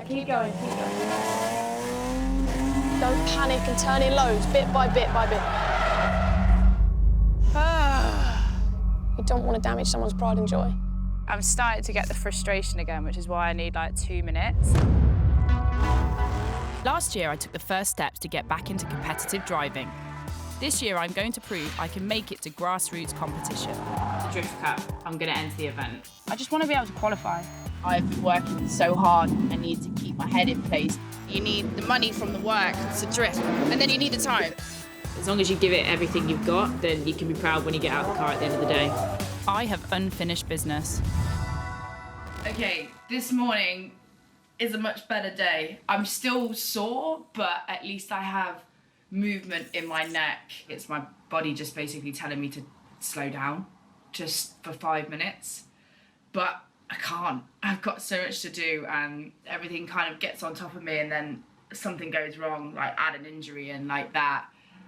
keep going, keep going. Don't panic and turn in loads, bit by bit by bit. You don't want to damage someone's pride and joy. I'm starting to get the frustration again, which is why I need like 2 minutes. Last year, I took the first steps to get back into competitive driving. This year, I'm going to prove I can make it to grassroots competition. The Drift Cup, I'm going to enter the event. I just want to be able to qualify. I've been working so hard. I need to keep my head in place. You need the money from the work to drift, and then you need the time. As long as you give it everything you've got, then you can be proud when you get out of the car at the end of the day. I have unfinished business. Okay, this morning is a much better day. I'm still sore, but at least I have movement in my neck. It's my body just basically telling me to slow down just for 5 minutes. But I can't. I've got so much to do and everything kind of gets on top of me and then something goes wrong, like add an injury and like that.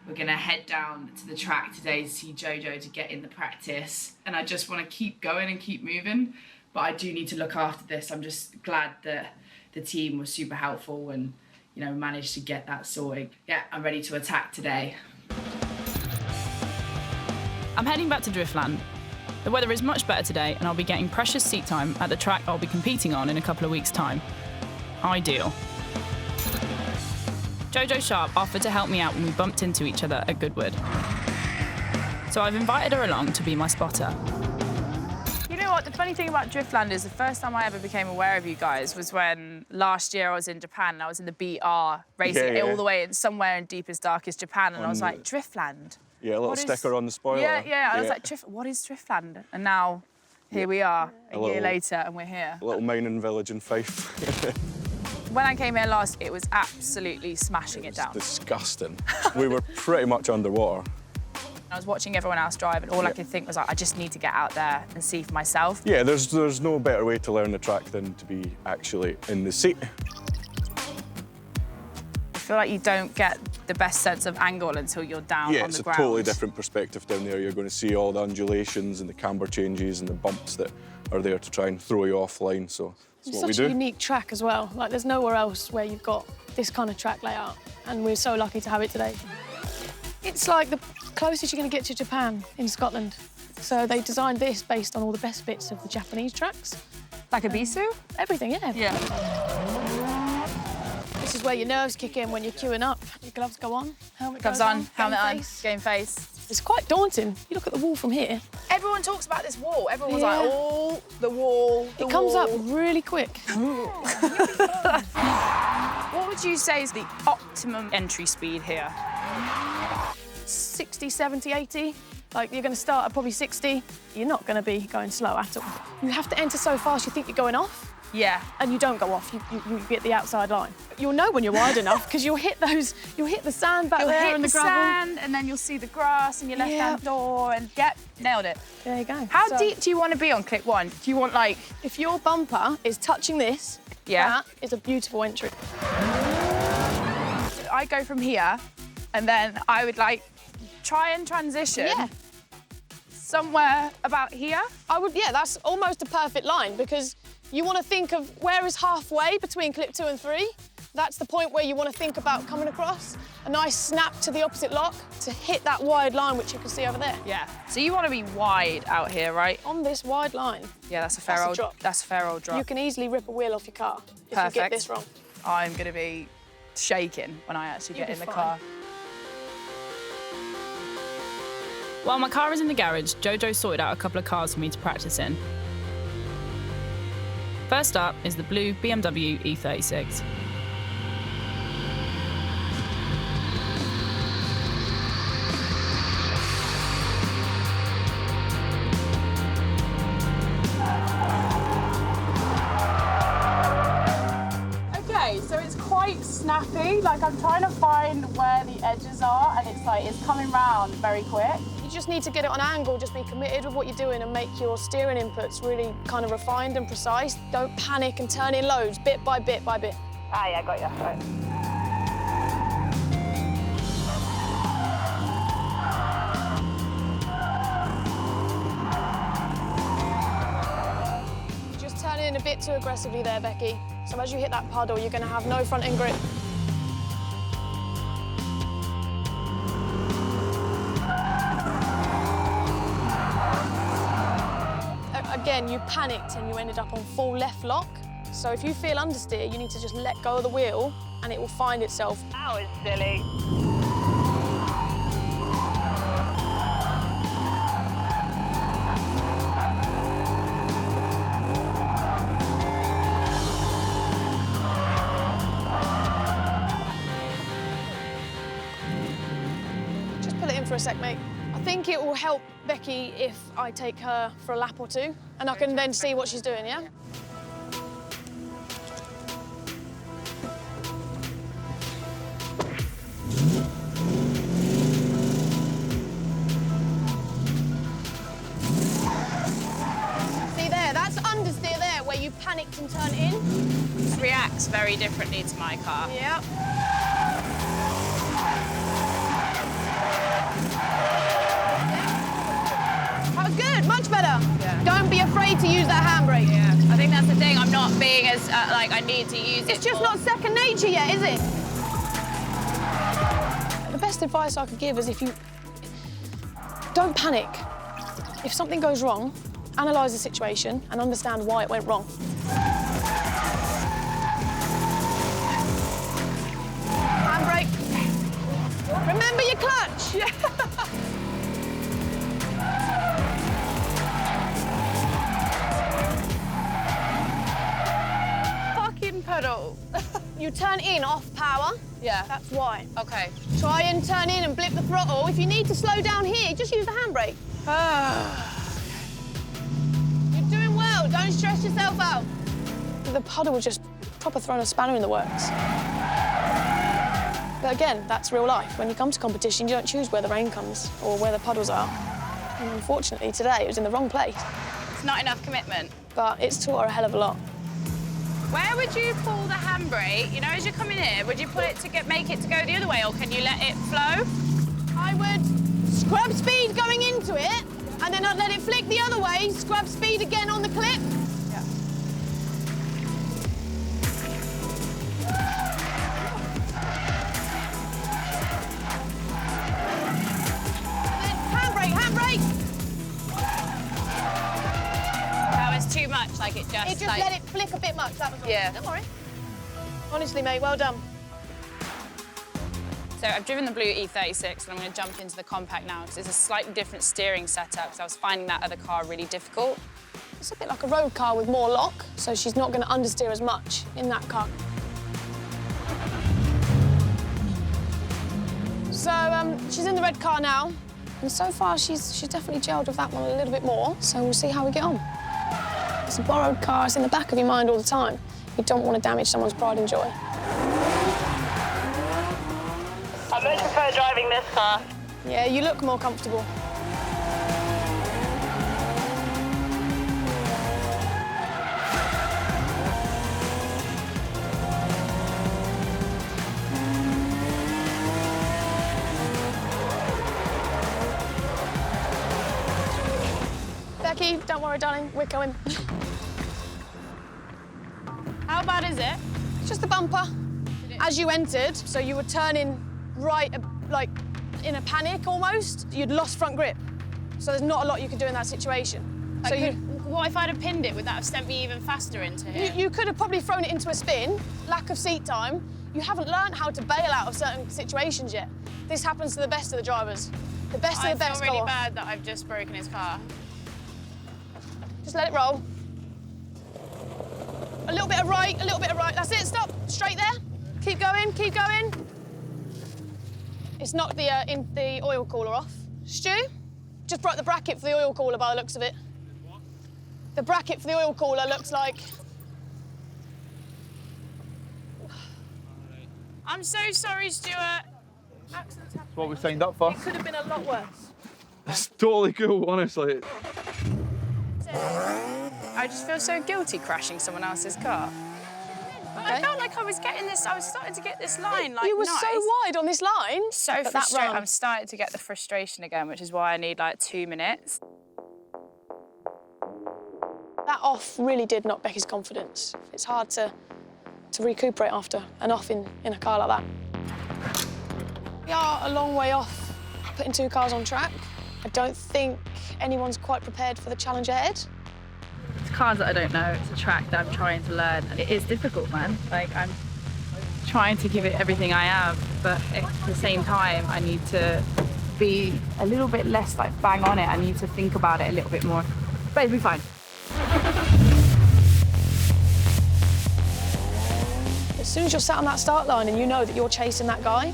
We're gonna head down to the track today to see Jojo to get in the practice. And I just wanna keep going and keep moving, but I do need to look after this. I'm just glad that the team was super helpful and, you know, managed to get that sorted. Yeah, I'm ready to attack today. I'm heading back to Driftland. The weather is much better today and I'll be getting precious seat time at the track I'll be competing on in a couple of weeks' time. Ideal. Jojo Sharp offered to help me out when we bumped into each other at Goodwood. So I've invited her along to be my spotter. You know what, the funny thing about Driftland is the first time I ever became aware of you guys was when last year I was in Japan and I was in the BR racing all the way in somewhere in deepest, darkest Japan and I was like, Driftland? Yeah, a little sticker on the spoiler. Yeah, I was like, what is Driftland? And now, here we are, a year later, and we're here. A little mining village in Fife. When I came here last, it was absolutely smashing it down. Disgusting. We were pretty much underwater. I was watching everyone else drive, and all I could think was, like, I just need to get out there and see for myself. Yeah, there's no better way to learn the track than to be actually in the seat. I feel like you don't get the best sense of angle until you're down on the ground. Yeah, it's a totally different perspective down there. You're going to see all the undulations and the camber changes and the bumps that are there to try and throw you offline, so that's what we do. It's such a unique track as well. Like, there's nowhere else where you've got this kind of track layout, and we're so lucky to have it today. It's like the closest you're going to get to Japan in Scotland. So they designed this based on all the best bits of the Japanese tracks. Like a bisu? Everything, yeah. Yeah. This is where your nerves kick in when you're queuing up. Your gloves go on, helmet Gloves goes on, helmet on, face. game face. It's quite daunting. You look at the wall from here. Everyone talks about this wall. Everyone's like, oh, the wall, the It comes wall. up really quick. What would you say is the optimum entry speed here? 60, 70, 80. Like, you're going to start at probably 60. You're not going to be going slow at all. You have to enter so fast you think you're going off. Yeah. And you don't go off, you get the outside line. You'll know when you're wide enough because you'll hit the sand back there and the gravel. Sand, and then you'll see the grass and your left-hand door, and yep, nailed it. There you go. How deep do you want to be on clip one? Do you want, like... If your bumper is touching this, that is a beautiful entry. I go from here, and then I would, like, try and transition somewhere about here. That's almost a perfect line because you want to think of where is halfway between clip 2 and 3. That's the point where you want to think about coming across. A nice snap to the opposite lock to hit that wide line, which you can see over there. Yeah. So you want to be wide out here, right? On this wide line. Yeah, that's a fair old drop. That's a fair old drop. You can easily rip a wheel off your car if you get this wrong. I'm going to be shaking when I actually get in the car. While my car is in the garage, Jojo sorted out a couple of cars for me to practice in. First up is the blue BMW E36. Okay, so it's quite snappy. Like, I'm trying to find where the edges are, and it's coming round very quick. You just need to get it on angle, just be committed with what you're doing and make your steering inputs really kind of refined and precise. Don't panic and turn in loads, bit by bit by bit. Ah, yeah, got you. Right. Just turn in a bit too aggressively there, Becky. So as you hit that puddle, you're going to have no front end grip. Again, you panicked and you ended up on full left lock. So if you feel understeer, you need to just let go of the wheel and it will find itself. That was silly. Just pull it in for a sec, mate. I think it will help Becky if I take her for a lap or two and I can then see what she's doing, yeah? See there, that's understeer there, where you panicked and turned in. This reacts very differently to my car. Yeah. That was good, much better. Yeah. Don't be afraid to use that handbrake. Yeah, I think that's the thing. I'm not being as, like, I need to use it. It's just not second nature yet, is it? The best advice I could give is if you... Don't panic. If something goes wrong, analyse the situation and understand why it went wrong. Handbrake. Remember your clutch. Yeah. Pedal. You turn in off power. Yeah. That's why. Okay. Try and turn in and blip the throttle. If you need to slow down here, just use the handbrake. You're doing well. Don't stress yourself out. The puddle was just proper throwing a spanner in the works. But again, that's real life. When you come to competition, you don't choose where the rain comes or where the puddles are. And unfortunately, today, it was in the wrong place. It's not enough commitment. But it's taught her a hell of a lot. Where would you pull the handbrake? You know, as you're coming in, would you pull it to make it to go the other way, or can you let it flow? I would scrub speed going into it, and then I'd let it flick the other way, scrub speed again on the clip. Yeah. Handbrake, handbrake! That was too much, like it just... It just let it flick a bit much, that was all. Yeah. Don't worry. Honestly, mate, well done. So I've driven the blue E36 and I'm going to jump into the compact now because it's a slightly different steering setup because I was finding that other car really difficult. It's a bit like a road car with more lock, so she's not going to understeer as much in that car. So she's in the red car now, and so far she's definitely gelled with that one a little bit more, so we'll see how we get on. It's a borrowed car, it's in the back of your mind all the time. You don't want to damage someone's pride and joy. I much prefer driving this car. Yeah, you look more comfortable. Becky, don't worry, darling, we're going. How bad is it? It's just the bumper. As you entered, so you were turning right, like, in a panic almost. You'd lost front grip. So there's not a lot you could do in that situation. So What if I'd have pinned it? Would that have sent me even faster into here? you could have probably thrown it into a spin. Lack of seat time. You haven't learned how to bail out of certain situations yet. This happens to the best of the drivers. The best of the best I feel really go off. bad that I've just broken his car. Just let it roll. A little bit of right, a little bit of right. That's it, stop. Straight there. Keep going, keep going. It's knocked the oil cooler off. Stu, just broke the bracket for the oil cooler by the looks of it. The bracket for the oil cooler looks like... I'm so sorry, Stuart. Accidents happen. That's what we signed up for. It could have been a lot worse. It's totally cool, honestly. I just feel so guilty crashing someone else's car. Okay. I felt like I was getting this, I was starting to get this line, like, You were nice. so wide on this line. So but that frustrated. run- I'm starting to get the frustration again, which is why I need like 2 minutes. That off really did knock Becky's confidence. It's hard to recuperate after an off in a car like that. We are a long way off putting 2 cars on track. I don't think anyone's quite prepared for the challenge ahead. It's cars that I don't know. It's a track that I'm trying to learn. And it is difficult, man. Like, I'm trying to give it everything I have, but at the same time, I need to be a little bit less, like, bang on it. I need to think about it a little bit more. But it'll be fine. As soon as you're sat on that start line and you know that you're chasing that guy,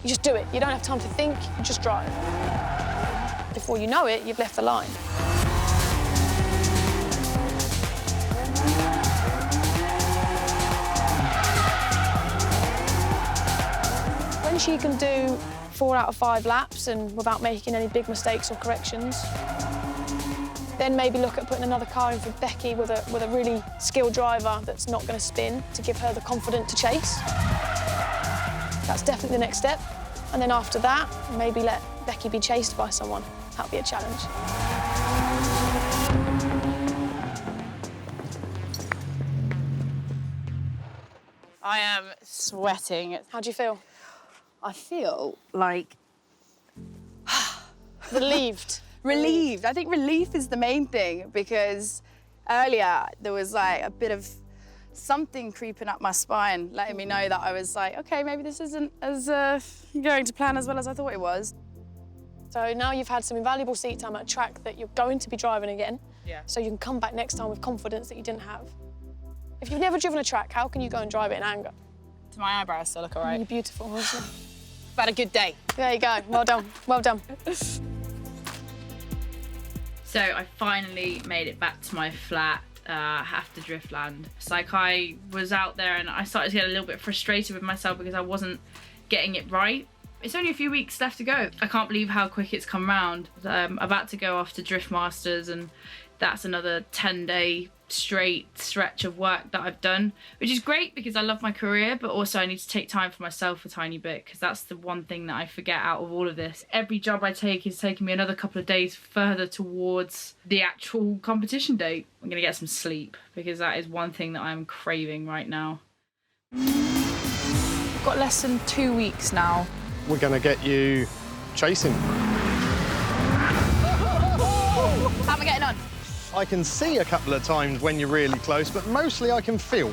you just do it. You don't have time to think, you just drive. Before you know it, you've left the line. When she can do 4 out of 5 laps and without making any big mistakes or corrections, then maybe look at putting another car in for Becky with a really skilled driver that's not going to spin to give her the confidence to chase. That's definitely the next step. And then after that, maybe let Becky be chased by someone. That'll be a challenge. I am sweating. How do you feel? I feel like Relieved. relieved. I think relief is the main thing because earlier there was like a bit of something creeping up my spine, letting me know that I was like, okay, maybe this isn't as going to plan as well as I thought it was. So now you've had some invaluable seat time at a track that you're going to be driving again. Yeah. So you can come back next time with confidence that you didn't have. If you've never driven a track, how can you go and drive it in anger? Do my eyebrows still look all right? You're beautiful, honestly. But a good day. There you go. Well done. Well done. So I finally made it back to my flat after Driftland. It's like I was out there and I started to get a little bit frustrated with myself because I wasn't getting it right. It's only a few weeks left to go. I can't believe how quick it's come round. I'm about to go off to Drift Masters and that's another 10-day straight stretch of work that I've done, which is great because I love my career, but also I need to take time for myself a tiny bit because that's the one thing that I forget out of all of this. Every job I take is taking me another couple of days further towards the actual competition date. I'm gonna get some sleep because that is one thing that I'm craving right now. I've got less than 2 weeks now. We're going to get you chasing. How am I getting on? I can see a couple of times when you're really close, but mostly I can feel.